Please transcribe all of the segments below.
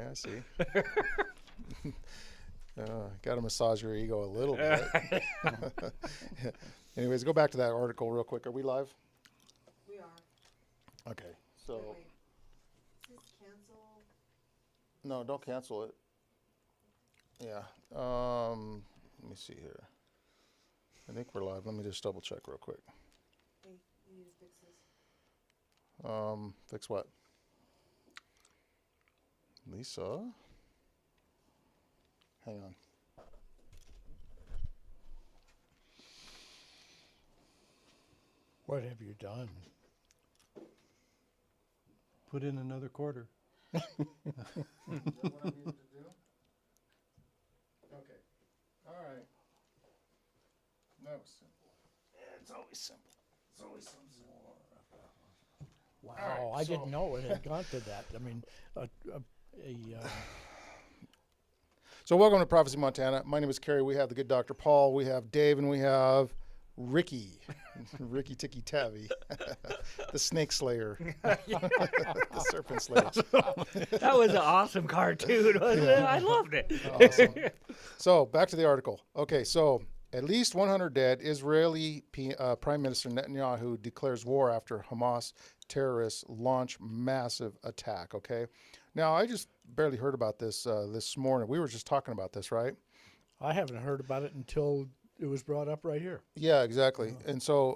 I see. Got to massage your ego a little bit. Anyways, go back to that article real quick. Are we live? We are. Okay. So. Wait. Is this cancel? No, don't cancel it. Yeah. Let me see here. I think we're live. Let me just double check real quick. Hey, you need to fix this. Fix what? Lisa? Hang on. What have you done? Put in another quarter. Is that what I needed to do? Okay. All right. That was simple. Yeah, it's always simple. It's always simple. Wow, right, I so- didn't know it had gone to that. I mean, So welcome to Prophecy Montana. My name is Kerry. We have the good Dr. Paul. We have Dave, and we have Ricky. Ricky Tikki Tavi. The snake slayer. The serpent slayer. That was an awesome cartoon, wasn't it? I loved it. Awesome. So back to the article. Okay, so at least 100 dead. Israeli Prime Minister Netanyahu declares war after Hamas terrorists launch massive attack. Okay, now I just barely heard about this this morning. We were just talking about this, right? I haven't heard about it until it was brought up right here. Yeah, exactly. And so,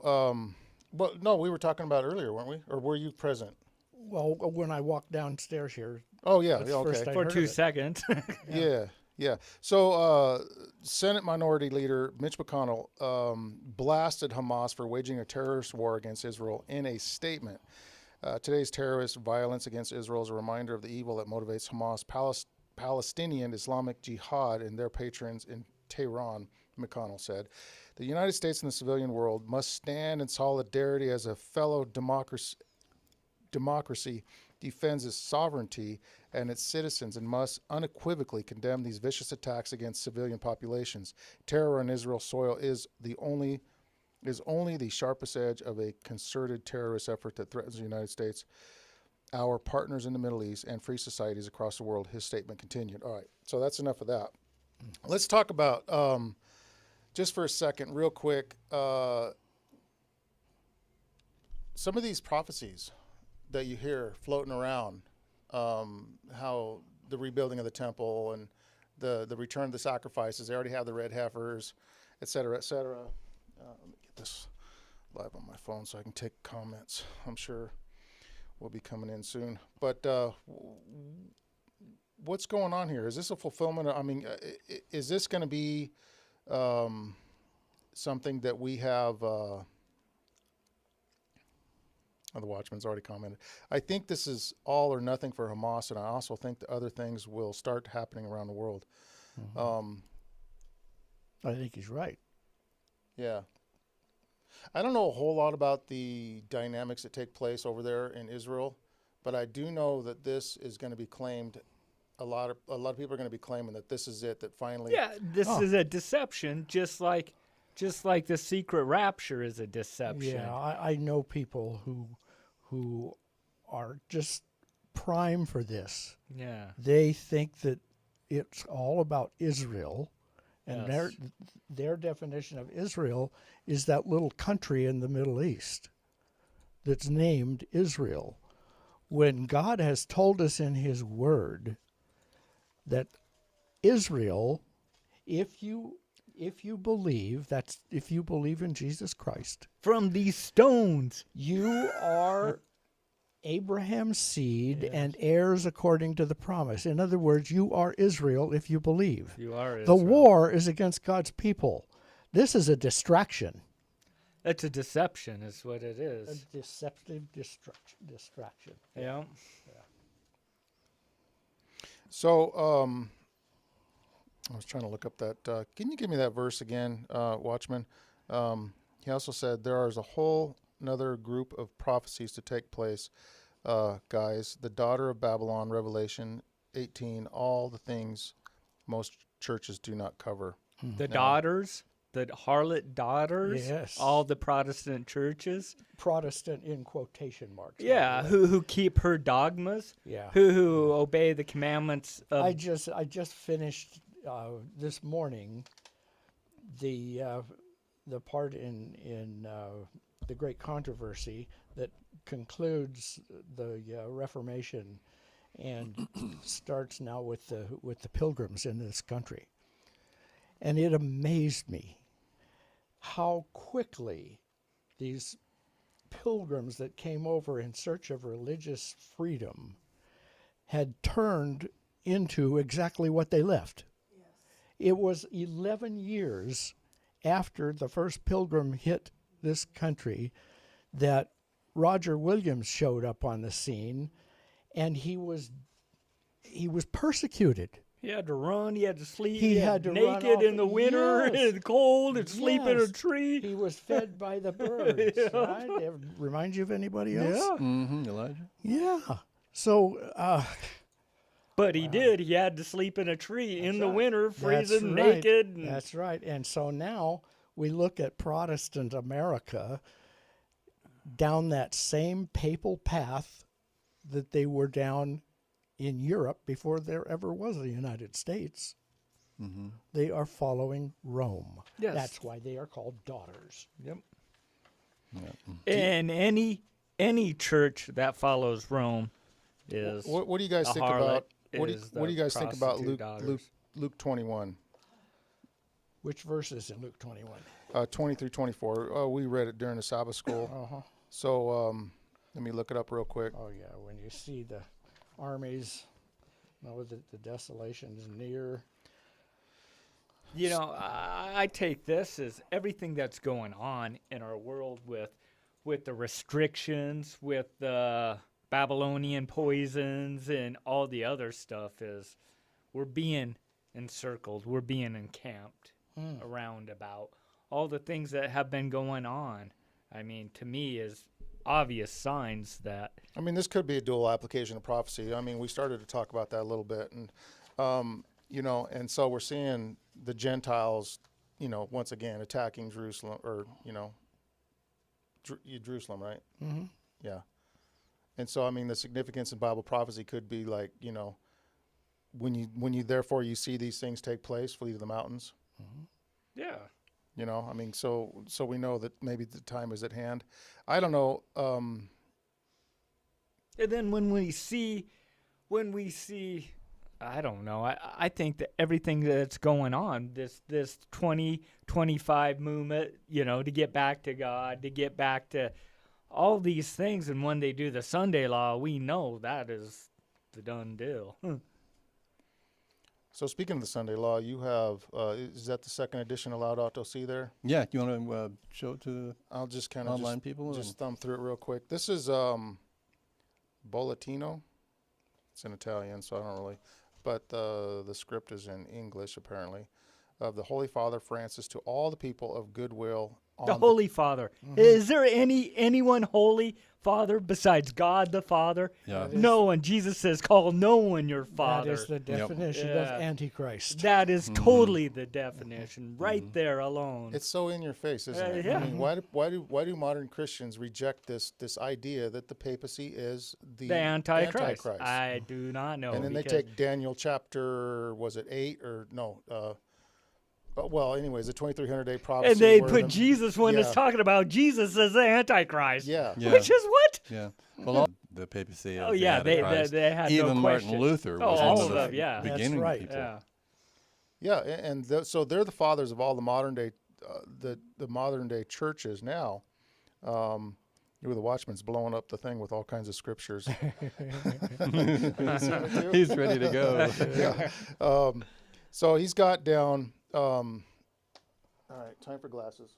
well, no, we were talking about it earlier, weren't we? Or were you present? Well, when I walked downstairs here, Oh yeah, that's yeah, the first okay. I For heard 2 of it. seconds. Yeah. So, Senate Minority Leader Mitch McConnell blasted Hamas for waging a terrorist war against Israel in a statement. Today's terrorist violence against Israel is a reminder of the evil that motivates Hamas, Palestinian Islamic Jihad, and their patrons in Tehran, McConnell said. The United States and the civilian world must stand in solidarity as a fellow democracy defends its sovereignty and its citizens and must unequivocally condemn these vicious attacks against civilian populations. Terror on Israel's soil is only the sharpest edge of a concerted terrorist effort that threatens the United States, our partners in the Middle East, and free societies across the world, his statement continued. All right, so that's enough of that. Let's talk about, just for a second, real quick, some of these prophecies that you hear floating around, how the rebuilding of the temple and the return of the sacrifices, they already have the red heifers, et cetera, et cetera. Let me get this live on my phone so I can take comments. I'm sure we'll be coming in soon. But what's going on here? Is this a fulfillment? I mean, is this going to be something that we have? The Watchman's already commented. I think this is all or nothing for Hamas, and I also think that other things will start happening around the world. Mm-hmm. I think he's right. Yeah. I don't know a whole lot about the dynamics that take place over there in Israel, but I do know that this is going to be claimed. A lot of people are going to be claiming that this is it. That finally, Yeah, this is a deception, just like the secret rapture is a deception. Yeah, I know people who are just prime for this. Yeah. They think that it's all about Israel, and Yes. their definition of Israel is that little country in the Middle East that's named Israel. When God has told us in his word that Israel, if you believe, that's if you believe in Jesus Christ, From these stones. you are Abraham's seed Yes. and heirs according to the promise. In other words, you are Israel if you believe. You are The Israel. war is against God's people. This is a distraction. It's a deception, is what it A is. deceptive distraction. Yeah. So, I was trying to look up that. Can you give me that verse again, Watchman? He also said there is a whole another group of prophecies to take place, guys. The daughter of Babylon, Revelation 18, all the things most churches do not cover. The daughters. the harlot daughters, Yes. all the Protestant churches. Protestant in quotation marks. by Yeah, the way. who keep her dogmas, Yeah. who obey the commandments of. I just finished this morning the part in the Great Controversy that concludes the Reformation and starts now with the Pilgrims in this country, and it amazed me how quickly these pilgrims that came over in search of religious freedom had turned into exactly what they left. Yes. It was 11 years after the first pilgrim hit this country that Roger Williams showed up on the scene, and he was persecuted. He had to run. He had to sleep. He had to run naked off- in the winter, yes. in the cold, and sleep in a Yes. tree. He was fed by the birds, Yeah. right? It reminds you of anybody else? Mm-hmm. Elijah. Yeah. So, But he did. He had to sleep in a tree in the right. winter, freezing, That's right. naked. And That's right. And so now we look at Protestant America down that same papal path that they were down in Europe before there ever was a United States. Mm-hmm. They are following Rome. Yes. That's why they are called daughters. Yep. Yeah. And any church that follows Rome is What do you guys a think harlot about? What do is you the guys think about prostitute Luke daughters. 21, Which verses in Luke 21? 20 through 24? We read it during the Sabbath school. Uh-huh. So let me look it up real quick. Oh, yeah. When you see the armies, know that the desolation is near. You know, I take this as everything that's going on in our world with the restrictions, with the Babylonian poisons, and all the other stuff is we're being encircled, we're being encamped around about all the things that have been going on. I mean, to me, is obvious signs that I mean, this could be a dual application of prophecy. I mean, we started to talk about that a little bit, and you know, and so we're seeing the Gentiles, you know, once again attacking Jerusalem, or you know, Jerusalem, right? Mm-hmm. Yeah. And so, I mean, the significance in Bible prophecy could be like, you know, when you therefore you see these things take place, flee to the mountains. yeah. You know, I mean, so we know that maybe the time is at hand. I don't know. And then when we see, I don't know. I think that everything that's going on, this 2025 movement, you know, to get back to God, to get back to all these things, and when they do the Sunday law, we know that is the done deal. So speaking of the Sunday law, you have is that the second edition of Laudato Si there? Yeah. You want to show it to I'll just kind of online people? just thumb through it real quick. This is Bollettino. It's in Italian, so I don't really. But the script is in English, apparently. Of the Holy Father Francis to all the people of goodwill. The Holy Father. Is there anyone Holy Father besides God the Father? Yeah. No one. Jesus says, call no one your That father. is the definition Yeah. of Antichrist. That is totally the definition, right there alone. It's so in your face, isn't it? yeah. I mean, why do modern Christians reject this idea that the papacy is the Antichrist. I do not know. and then they because- take Daniel chapter, was it 8 or no? Well, anyways, the 2300-day prophecy. and they where put the- Jesus when it's yeah. talking about Jesus as the Antichrist. Yeah. Yeah. Which is what? Yeah. Well, all the papacy. Oh, as the yeah, they Antichrist. had no Even Martin question. Luther Oh, was all one of of them, the yeah. That's beginning right. people. Yeah. Yeah, and so they're the fathers of all the modern day, the modern day churches now. The Watchman's blowing up the thing with all kinds of scriptures. He's ready to go. Yeah. So he's got down. All right, time for glasses.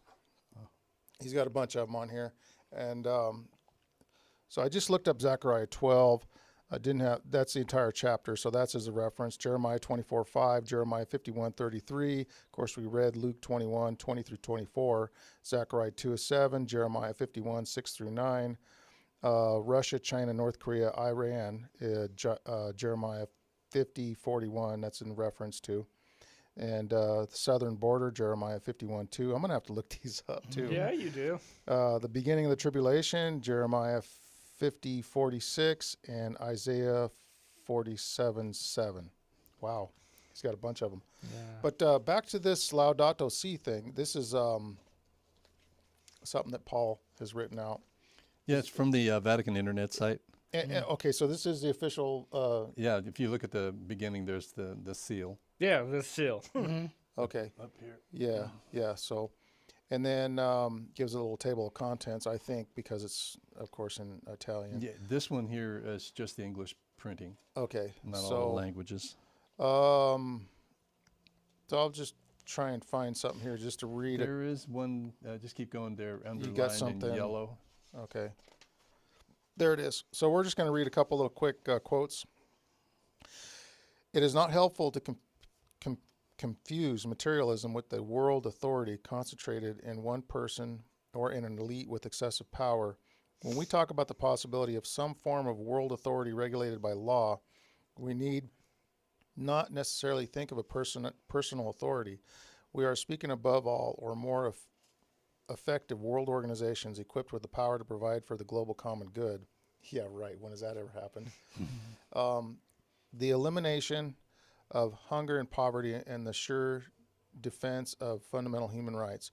He's got a bunch of them on here, and so I just looked up Zechariah 12. I didn't have, that's the entire chapter, so that's as a reference. Jeremiah 24:5, Jeremiah 51:33. Of course, we read Luke 21:20 through 24, Zechariah 2:7, Jeremiah 51:6-9, Russia, China, North Korea, Iran, Jeremiah 50:41. That's in reference to. And the southern border, Jeremiah 51:2. I'm going to have to look these up too. Yeah, you do. The beginning of the tribulation, Jeremiah 50:46, and Isaiah 47:7. Wow, he's got a bunch of them. Yeah. But back to this Laudato Si thing. This is something that Paul has written out. Yeah, it's from the Vatican Internet site. Okay, so this is the official. Yeah, if you look at the beginning, there's the seal. Yeah, the seal. Okay, Up here. yeah. So, and then gives a little table of contents. I think because it's of course in Italian. Yeah, this one here is just the English printing, Okay, not all so the languages. so I'll just try and find something here just to read it. There is one. Just keep going there. Underlined got something? in yellow. Okay. There it is. So we're just going to read a couple little quick quotes. It is not helpful to confuse materialism with the world authority concentrated in one person or in an elite with excessive power. When we talk about the possibility of some form of world authority regulated by law, we need not necessarily think of a personal authority. We are speaking above all or more of effective world organizations equipped with the power to provide for the global common good. Yeah, right. When has that ever happened? The elimination of hunger and poverty and the sure defense of fundamental human rights.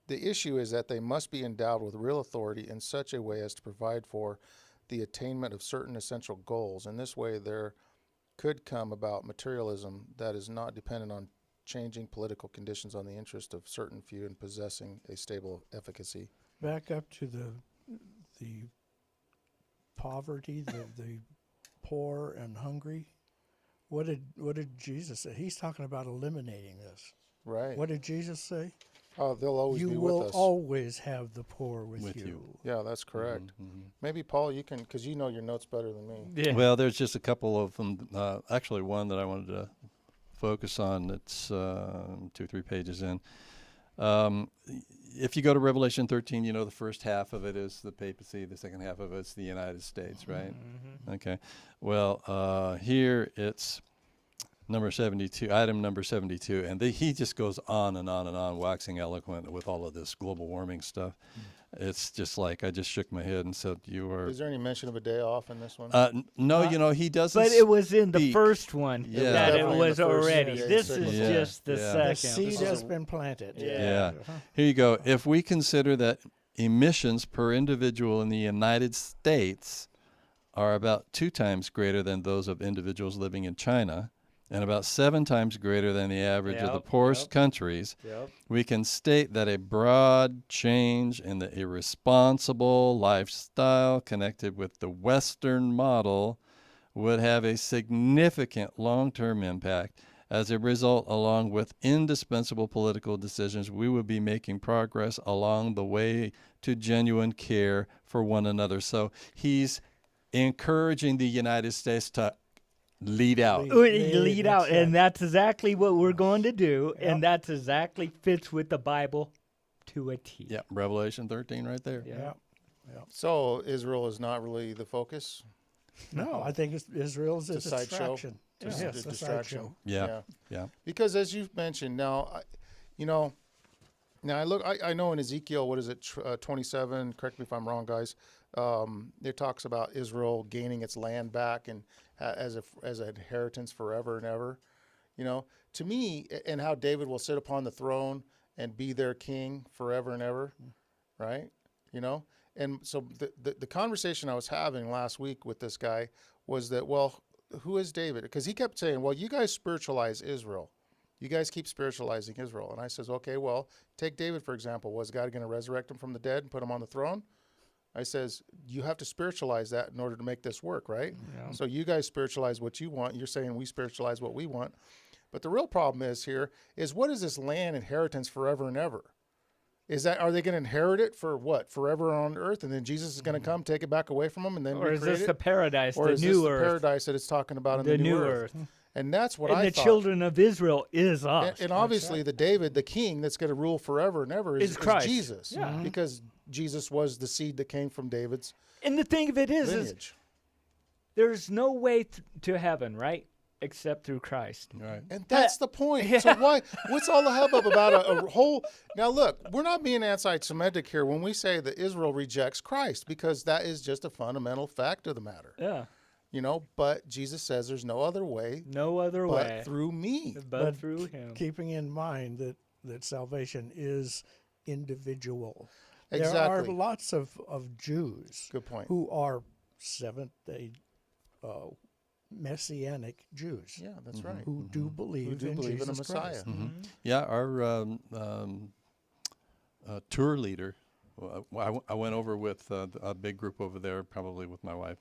The issue is that they must be endowed with real authority in such a way as to provide for the attainment of certain essential goals. In this way, there could come about materialism that is not dependent on changing political conditions on the interest of certain few and possessing a stable efficacy. Back up to the poverty, the poor and hungry. What did Jesus say? He's talking about eliminating this. Right. What did Jesus say? Oh, they'll always You be will with us. always have the poor with With you. you. Yeah, that's correct. Maybe Paul, you can, because you know your notes better than me. Yeah. Well, there's just a couple of them. Actually, one that I wanted to focus on. It's 2-3 pages in. If you go to Revelation 13, you know the first half of it is the papacy. The second half of it's the United States, right? Okay. Well, here it's number 72, item number 72, and he just goes on and on and on, waxing eloquent with all of this global warming stuff. It's just like I just shook my head and said, "You are." Is there any mention of a day off in this one? No, you know he doesn't. But it was in the speak. first one Yeah. that it Definitely in was the first already. day, This second is one. just the Yeah. The second. seed This has is a- been planted. Yeah. Here you go. If we consider that emissions per individual in the United States are about 2 times greater than those of individuals living in China, and about 7 times greater than the average of the Yep, poorest yep. countries, Yep. we can state that a broad change in the irresponsible lifestyle connected with the Western model would have a significant long-term impact. As a result, along with indispensable political decisions, we would be making progress along the way to genuine care for one another. So he's encouraging the United States to lead out. Lead out, and that's exactly what we're going to do, and that's exactly fits with the Bible to a T. Yeah, Revelation 13 right there. Yeah. So Israel is not really the focus? No, I think Israel's a It's a sideshow. distraction. Just Yeah, a it's a distraction. sideshow. Yeah. Because as you've mentioned, now, I know in Ezekiel, what is it, 27, correct me if I'm wrong, guys, it talks about Israel gaining its land back and as an inheritance forever and ever. To me, and how David will sit upon the throne and be their king forever and ever, right? And so the conversation I was having last week with this guy was that, well, who is David? Because he kept saying, well, you guys spiritualize Israel. You guys keep spiritualizing Israel. And I says, okay, well, take David, for example. Was God going to resurrect him from the dead and put him on the throne? I says, you have to spiritualize that in order to make this work, right? Yeah. So you guys spiritualize what you want. You're saying we spiritualize what we want. But the real problem is what is this land inheritance forever and ever? Are they going to inherit it for what? Forever on earth? And then Jesus is going to come, take it back away from them and then Or is recreate this the it? paradise, Or the is this new the earth? paradise that it's talking about in The the new earth. And that's what And I the thought. children of Israel is us. And obviously, the David, the king that's going to rule forever and ever is Christ. Jesus. Yeah. Mhm. Because Jesus was the seed that came from David's And the thing of it is lineage. there's no way to heaven, right? except through Christ. Right. And that's the point. So what's all the hubbub about a whole? Now look, we're not being anti-Semitic here when we say that Israel rejects Christ, because that is just a fundamental fact of the matter. Yeah. But Jesus says there's no other way No other way but through me. but through him. Keeping in mind that salvation is individual. There Exactly. are lots of Jews Good point. who are Seventh-day Messianic Jews Yeah, that's right. who do believe, Who do in believe in a Jesus Messiah. Christ. Yeah, our tour leader. I went over with a big group over there, probably with my wife,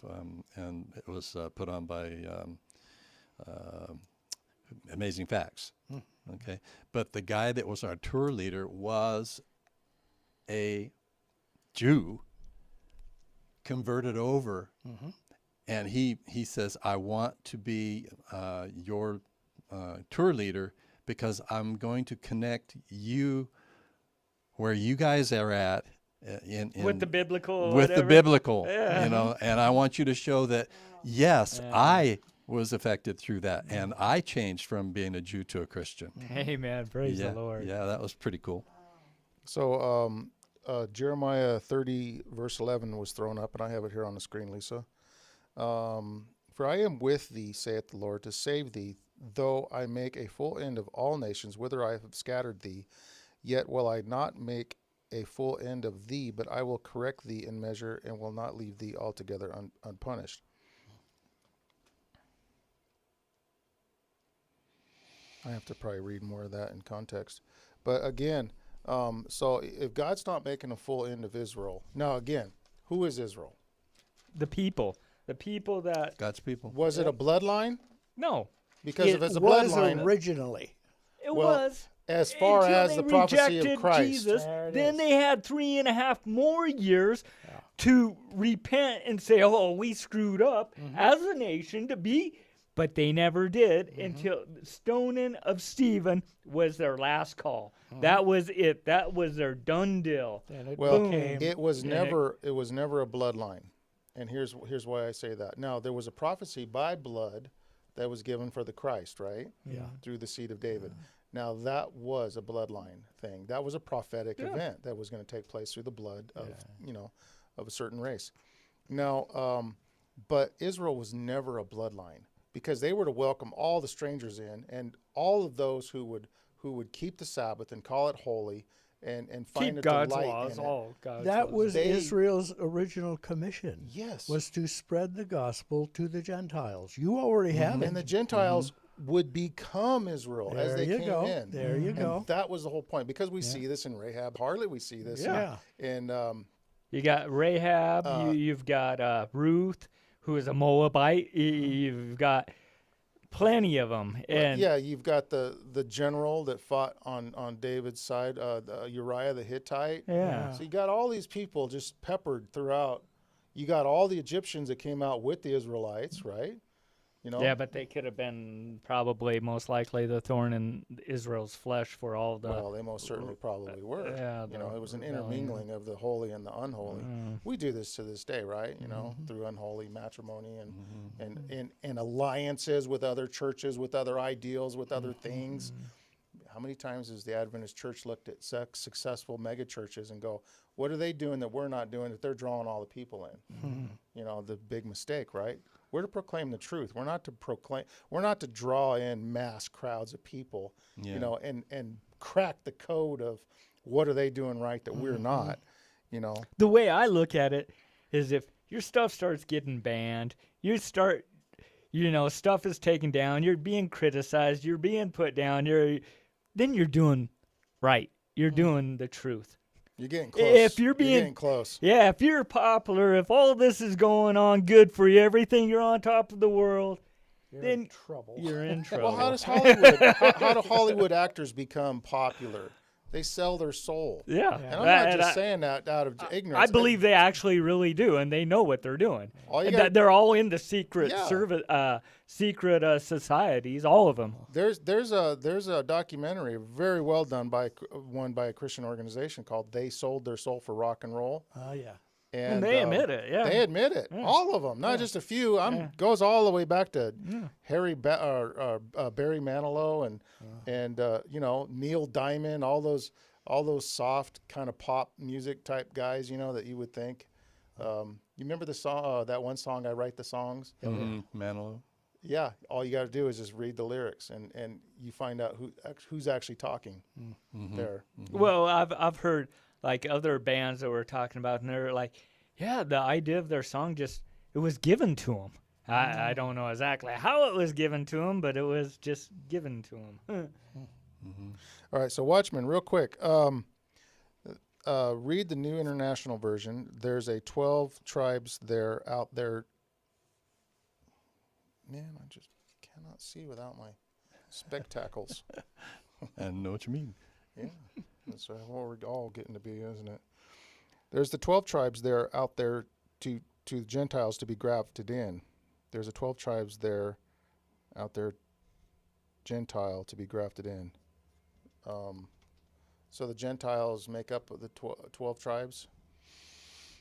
and it was put on by Amazing Facts. Okay, but the guy that was our tour leader was a Jew converted over, and he says, "I want to be your tour leader because I'm going to connect you where you guys are at." With the biblical, with the whatever. biblical, Yeah. and I want you to show that, yes, I was affected through that, and I changed from being a Jew to a Christian. Amen. Praise yeah, the Lord. yeah, that was pretty cool. So Jeremiah 30 verse 11 was thrown up, and I have it here on the screen, Lisa. For I am with thee, saith the Lord, to save thee, though I make a full end of all nations, whither I have scattered thee. Yet will I not make a full end of thee, but I will correct thee in measure, and will not leave thee altogether unpunished. I have to probably read more of that in context. But again, so if God's not making a full end of Israel, now again, who is Israel? The people that God's people. Was it a bloodline? no, Because if it's a was bloodline, originally. it Well, was. as far Until as they the prophecy rejected of Christ, Jesus, There it then is. they had 3.5 more years to repent and say, "Oh, we screwed up as a nation to be," but they never did until stoning of Stephen was their last call. That was it. That was their done deal. And it well, became it was Yeah. never a bloodline, and here's why I say that. Now there was a prophecy by blood that was given for the Christ, right? Yeah. Through the seed of David. Now that was a bloodline thing. That was a prophetic event that was going to take place through the blood of of a certain race. Now, but Israel was never a bloodline, because they were to welcome all the strangers in, and all of those who would keep the Sabbath and call it holy, and find Keep a God's delight laws, in it. all God's that laws. was They- Israel's original commission. Yes. Was to spread the gospel to the Gentiles. You already have it. And the Gentiles would become Israel as There they you came go. in. There you And go. that was the whole point, because we see this in Rahab. Hardly we see this Yeah. in You got Rahab. You've got Ruth, who is a Moabite. You've got plenty of them. And yeah, you've got the general that fought on David's side, Uriah the Hittite. yeah. So you got all these people just peppered throughout. You got all the Egyptians that came out with the Israelites, right? Yeah, but they could have been probably most likely the thorn in Israel's flesh for all the. Well, they most certainly probably were. Yeah, It was an rebellion. intermingling of the holy and the unholy. We do this to this day, right? Through unholy matrimony and alliances with other churches, with other ideals, with other things. How many times has the Adventist Church looked at successful mega churches and go, what are they doing that we're not doing, that they're drawing all the people in? The big mistake, right? We're to proclaim the truth. We're not to draw in mass crowds of people, and crack the code of what are they doing right that we're not, The way I look at it is, if your stuff starts getting banned, stuff is taken down, you're being criticized, you're being put down, then you're doing right. You're doing the truth. You're getting close. If you're getting close. Yeah, if you're popular, if all this is going on good for you, everything, you're on top of the world, You're then in trouble. you're in trouble. Well, how does Hollywood? how do Hollywood actors become popular? They sell their soul. Yeah. And I'm not just saying that out of ignorance. I believe they actually really do, and they know what they're doing. All you And gotta- they're all in the secret Yeah. secret societies, all of them. There's a documentary very well done by a Christian organization called "They Sold Their Soul for Rock and Roll," Oh, yeah. And they admit it, yeah. They admit it. Yeah. All of them, not Yeah. just a few. Yeah. Goes all the way back to Yeah. Barry Manilow and you know, Neil Diamond, all those soft kind of pop music type guys, you know, that you would think. You remember the song, that one song, I Write the Songs? Manilow. Yeah, all you got to do is just read the lyrics, and you find out who's actually talking there. Well, I've heard like other bands that were talking about, and they're like, yeah, the idea of their song just it was given to them. I don't know exactly how it was given to them, but it was just given to them. All right, so Watchmen, real quick. Read the New International Version. There's a 12 tribes there out there. Man, I just cannot see without my spectacles. I know what you mean. Yeah, that's what we're all getting to be, isn't it? There's the 12 tribes there out there to the Gentiles to be grafted in. There's a 12 tribes there out there, Gentile, to be grafted in. So the Gentiles make up the 12 tribes.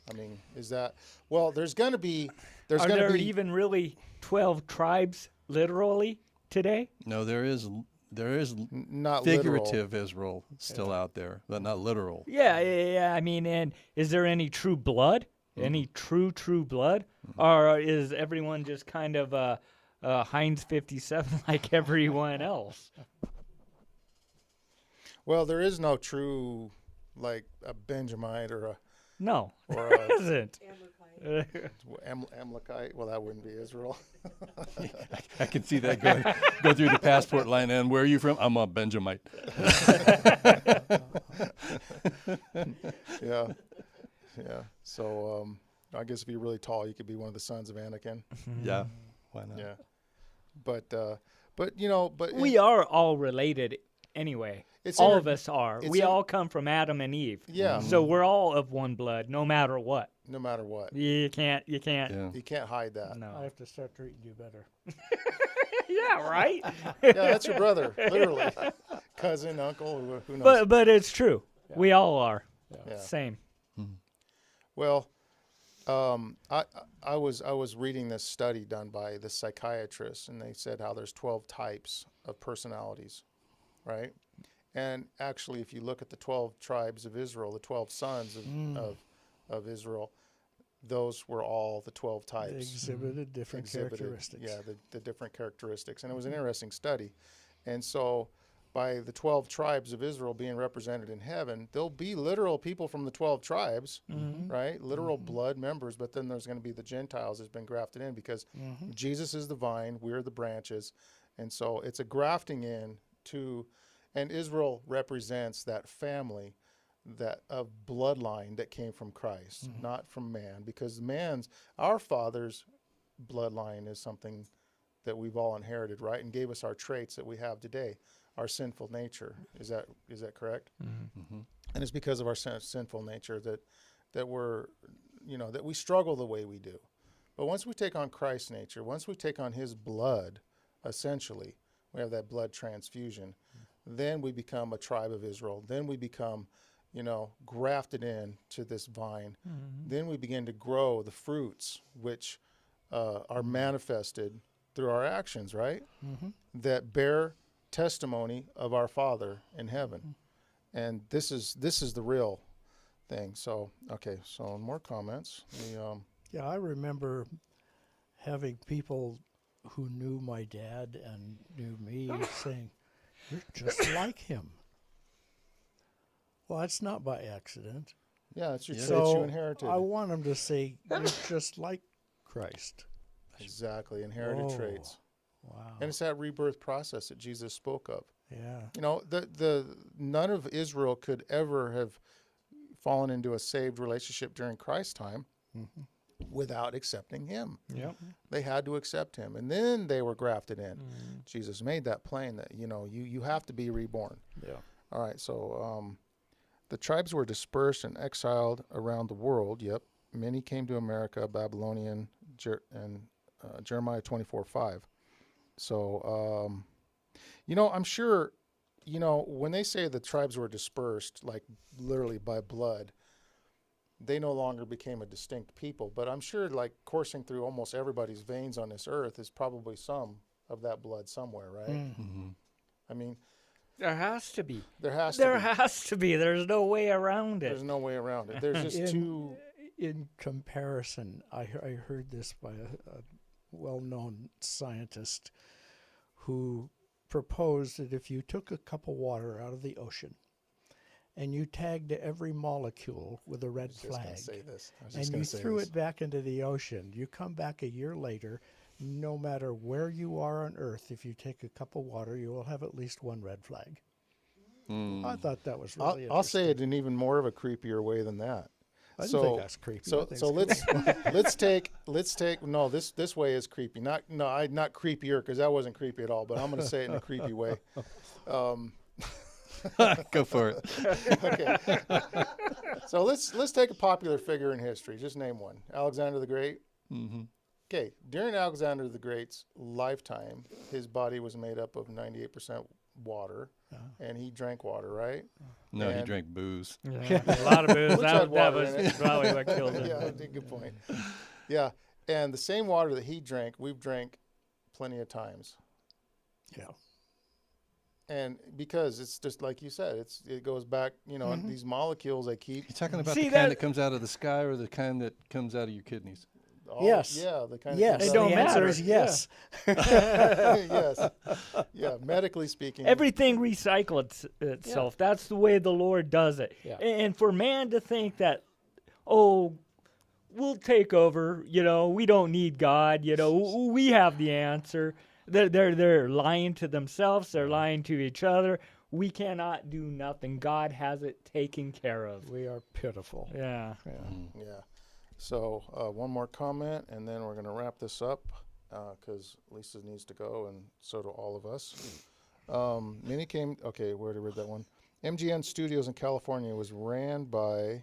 I mean, is that well? There's going to be. Are there even really 12 tribes literally today? No, there is not figurative Israel still out there, but not literal. Yeah. I mean, and is there any true blood? Any true blood? Or is everyone just kind of Heinz 57 like everyone else? Well, there is no true, like a Benjamite or a No, or there a isn't. Amalekite. Well, that wouldn't be Israel. I can see that go through the passport line. And where are you from? I'm a Benjamite. Yeah. So I guess if you're really tall, you could be one of the sons of Anakin. Yeah, why not? Yeah. But you know, We are all related anyway. It's All inter- of us are. it's We in- all come from Adam and Eve. Yeah. So we're all of one blood, no matter what. no matter what, You can't. Yeah. you can't hide that. No. I have to start treating you better. Yeah, right. Yeah, that's your brother, literally, cousin, uncle, who knows? But it's true. We all are. Yeah. Same. Well, I was reading this study done by the psychiatrist, and they said how there's 12 types of personalities, right? And actually, if you look at the 12 tribes of Israel, the 12 sons of Israel, those were all the 12 They types. exhibited different characteristics. Yeah, the different characteristics. And it was an interesting study. And so by the 12 tribes of Israel being represented in heaven, there'll be literal people from the 12 tribes, right? Literal blood members, but then there's going to be the Gentiles that's been grafted in because Jesus is the vine, we're the branches. And so it's a grafting in to, and Israel represents that family that of bloodline that came from Christ, not from man, because our father's bloodline is something that we've all inherited, right? And gave us our traits that we have today, our sinful nature. Is that correct? And it's because of our sinful nature that we're, that we struggle the way we do. But once we take on Christ's nature, once we take on his blood, essentially, we have that blood transfusion, then we become a tribe of Israel. Then we become, grafted in to this vine. Then we begin to grow the fruits, which are manifested through our actions, right? That bear testimony of our Father in heaven. And this is the real thing. So, okay, so more comments. Yeah, I remember having people who knew my dad and knew me saying, "You're just like him." Well, that's not by accident. Yeah, it's your traits So you inherited. I want them to say, "You're just like Christ." Exactly, inherited Oh, traits. Wow. And it's that rebirth process that Jesus spoke of. Yeah. The none of Israel could ever have fallen into a saved relationship during Christ's time without accepting him. Yep. They had to accept him, and then they were grafted in. Jesus made that plain that you have to be reborn. Yeah. All right, so the tribes were dispersed and exiled around the world. Yep, many came to America, Babylonian, and Jeremiah 24:5. So, I'm sure, when they say the tribes were dispersed, like literally by blood, they no longer became a distinct people. But I'm sure, like, coursing through almost everybody's veins on this earth is probably some of that blood somewhere, right? Mm-hmm. I mean, There has to be. there has There to be. has to be. There's no way around it. There's no way around it. There's just too. In comparison, I heard this by a well-known scientist who proposed that if you took a cup of water out of the ocean and you tagged every molecule with a red I was just gonna flag, say this. I was and just you gonna say threw this. it back into the ocean, you come back a year later, no matter where you are on Earth, if you take a cup of water, you will have at least one red flag. I thought that was really interesting. I'll say it in even more of a creepier way than that. I didn't think that's creepy. I So think so it's let's take no, this way is creepy. Not creepier, because that wasn't creepy at all. But I'm going to say it in a creepy way. Go for it. Okay. So let's take a popular figure in history. Just name one. Alexander the Great. Mm-hmm. Okay. During Alexander the Great's lifetime, his body was made up of 98% water, and he drank water, right? No, he And- drank booze. Yeah, a lot of booze. Which had That water was in it. probably what killed him. Yeah, that's a good point. Yeah, and the same water that he drank, we've drank plenty of times. yeah. And because it's just like you said, it goes back, Mm-hmm. these molecules they keep. You talking about See, the kind that- that comes out of the sky or the kind that comes out of your kidneys? Yes. Yeah, the kind Yes, of It don't the answer matter. is yes. yes. Yeah, medically speaking. Everything recycles itself. That's the way the Lord does it. Yeah. And for man to think that, oh, we'll take over, we don't need God, we have the answer. They're lying to themselves. They're lying to each other. We cannot do nothing. God has it taken care of. We are pitiful. Yeah. Yeah. So one more comment, and then we're going to wrap this up because Lisa needs to go, and so do all of us. Many came. Okay, where did I read that one? MGN Studios in California was ran by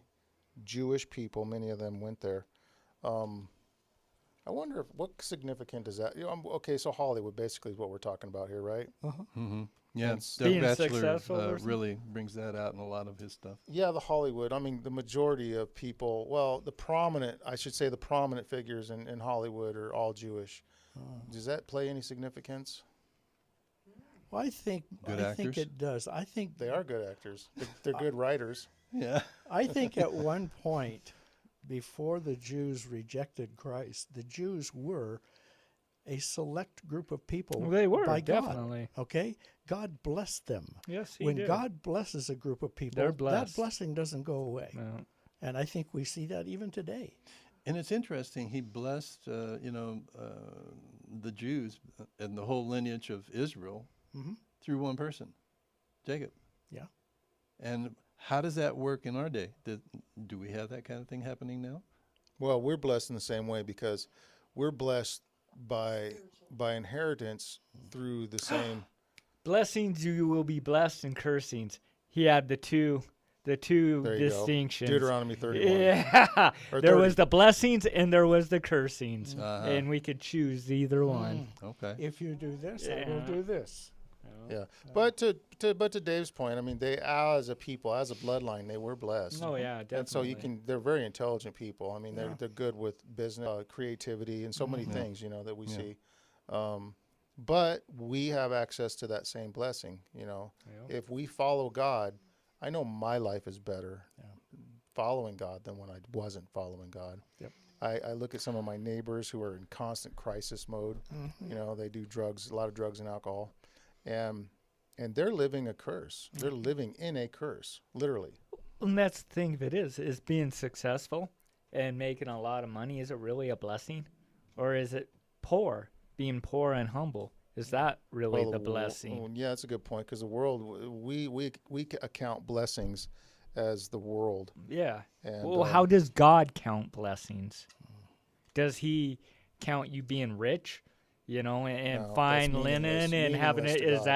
Jewish people. Many of them went there. I wonder what significant is that? Okay, so Hollywood basically is what we're talking about here, right? Mm-hmm. Yeah, And Doug being Batchelor successful or something? really brings that out in a lot of his stuff. Yeah, the Hollywood. I mean, the majority of people, well, the prominent figures in Hollywood are all Jewish. Does that play any significance? Well, I think Good actors? it does. I think They are good actors. They're good writers. Yeah. I think at one point, before the Jews rejected Christ, the Jews were a select group of people They were, by definitely. God. Okay? God blessed them. Yes, he When did. God blesses a group of people, They're that blessed. blessing doesn't go away. No. And I think we see that even today. And it's interesting. He blessed, the Jews and the whole lineage of Israel through one person, Jacob. Yeah. And how does that work in our day? Do we have that kind of thing happening now? Well, we're blessed in the same way because we're blessed by inheritance through the same. Blessings you will be blessed, and cursings. He had the two There you go. distinctions. Deuteronomy 31. Yeah, Or there 30. was the blessings and there was the cursings, Uh-huh. and we could choose either one. Okay. If you do this, I will Yeah. do this. Yeah, but to Dave's point, I mean, they as a people, as a bloodline, they were blessed. Oh yeah, definitely. And so they're very intelligent people. I mean, they're good with business, creativity, and so many things, that we see. But we have access to that same blessing, If we follow God, I know my life is better following God than when I wasn't following God. Yep. I look at some of my neighbors who are in constant crisis mode. They do drugs, a lot of drugs and alcohol, and they're living a curse. They're living in a curse, literally. And that's the thing of it is being successful and making a lot of money. Is it really a blessing, or is it being poor and humble? Is that really the blessing? Yeah, that's a good point because the world, we account blessings as the world. Yeah. And, Well, how does God count blessings? Does He count you being rich, and No, that's fine meaningless- linen and having meaningless it? to Is God.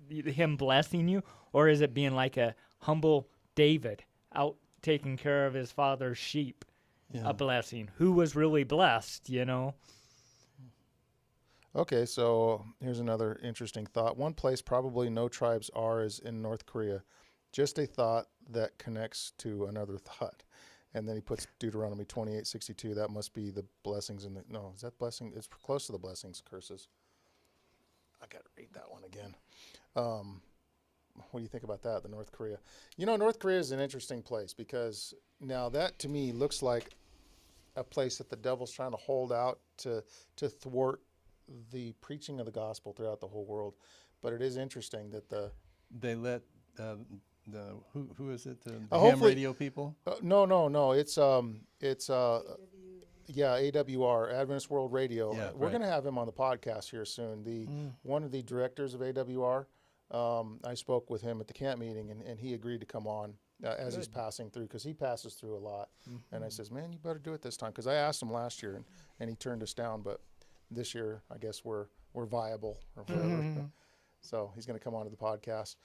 that Him blessing you, or is it being like a humble David out taking care of his father's sheep? Yeah. A blessing. Who was really blessed? Okay, so here's another interesting thought. One place probably no tribes are is in North Korea. Just a thought that connects to another thought. And then he puts Deuteronomy 28:62. That must be the blessings in the, no, is that blessing? It's close to the blessings, curses. I got to read that one again. What do you think about that, the North Korea? You know, North Korea is an interesting place because now that to me looks like a place that the devil's trying to hold out to thwart the preaching of the gospel throughout the whole world. But it is interesting that They let who is it? The ham hopefully- radio people? no. It's yeah, AWR, Adventist World Radio. Yeah, We're right. going to have him on the podcast here soon. One of the directors of AWR. I spoke with him at the camp meeting, and he agreed to come on as he's passing through because he passes through a lot. And I says, man, you better do it this time because I asked him last year and he turned us down. But this year, I guess we're viable or whatever. So he's going to come on to the podcast.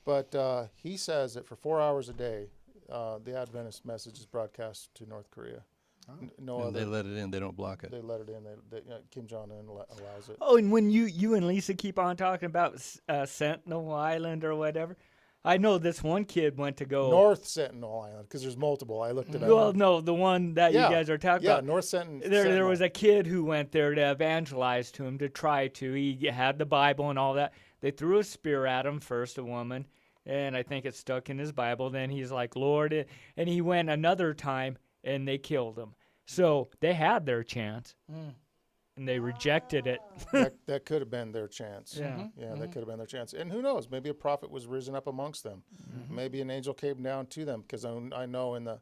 But he says that for 4 hours a day, the Adventist message is broadcast to North Korea. No And other. they let it in. They don't block it. They let it in. Kim Jong-un allows it. Oh, and when you and Lisa keep on talking about Sentinel Island or whatever, I know this one kid went to go. North Sentinel Island, because there's multiple. I looked it up. Well, no, the one that Yeah, you guys are talking yeah, about. North Sentinel. There was a kid who went there to evangelize to him, to try to. He had the Bible and all that. They threw a spear at him first, a woman, and I think it stuck in his Bible. Then he's like, Lord, and he went another time, and they killed him. So they had their chance, and they rejected it. that could have been their chance. Yeah. Yeah, that could have been their chance. And who knows? Maybe a prophet was risen up amongst them. Maybe an angel came down to them, because I know in the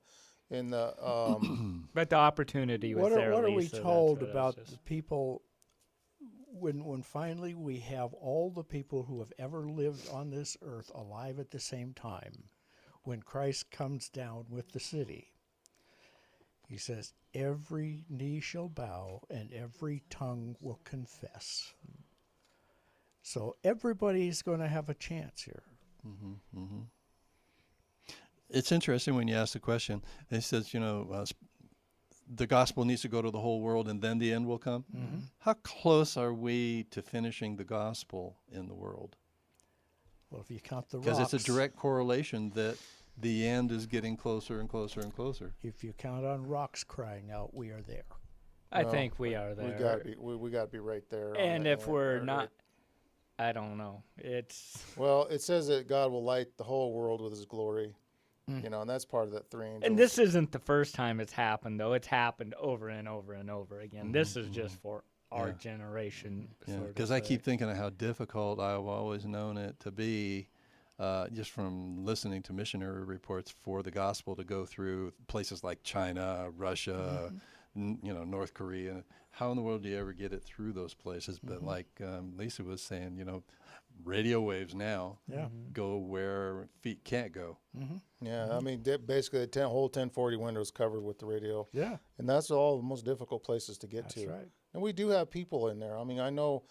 But the opportunity was What there. are we Lisa, that's told what I was about just- the people when finally we have all the people who have ever lived on this earth alive at the same time, when Christ comes down with the city? He says, every knee shall bow and every tongue will confess. So everybody's going to have a chance here. It's interesting when you ask the question. It says, the gospel needs to go to the whole world and then the end will come. How close are we to finishing the gospel in the world? Well, if you count the Because rocks, it's a direct correlation that the end is getting closer and closer and closer. if you count on rocks crying out, we are there. I Well, think we are there. we got to be right there. on And the if end, we're right? not, I don't know. It's Well, it says that God will light the whole world with His glory. And that's part of that three angels. and this isn't the first time it's happened though. It's happened over and over and over again. This is just for our Yeah. generation. Yeah, sort of because I say. keep thinking of how difficult I've always known it to be, just from listening to missionary reports, for the gospel to go through places like China, Russia, North Korea. How in the world do you ever get it through those places? But like Lisa was saying, radio waves now Yeah. go where feet can't go. Yeah, I mean, basically the whole 1040 window is covered with the radio. Yeah, And that's all the most difficult places to get that's to. right. And we do have people in there. I mean, I know.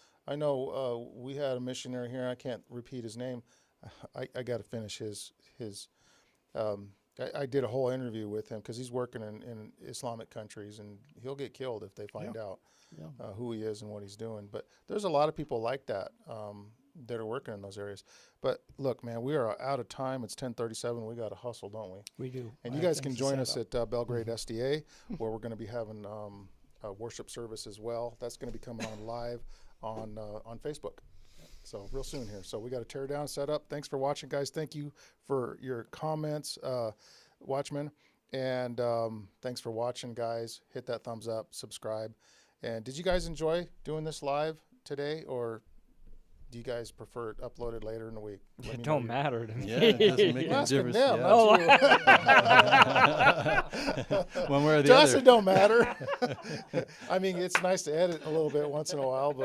We had a missionary here. I can't repeat his name. I got to finish his. I did a whole interview with him because he's working in Islamic countries, and he'll get killed if they find out who he is and what he's doing. But there's a lot of people like that that are working in those areas. But look, man, we are out of time. It's 10:37. We got to hustle, don't we? We do. And I you have guys can things to join set us up. at Belgrade SDA, where we're going to be having a worship service as well. That's going to be coming on live on Facebook. So real soon here. So we got to tear down, set up. Thanks for watching, guys. Thank you for your comments, Watchmen. And thanks for watching, guys. Hit that thumbs up, subscribe. And did you guys enjoy doing this live today, or do you guys prefer it uploaded later in the week? Let It me don't know. matter to me. Yeah, it doesn't make I'm any asking difference. them, One way or the To us, other. it don't matter. I mean, it's nice to edit a little bit once in a while, but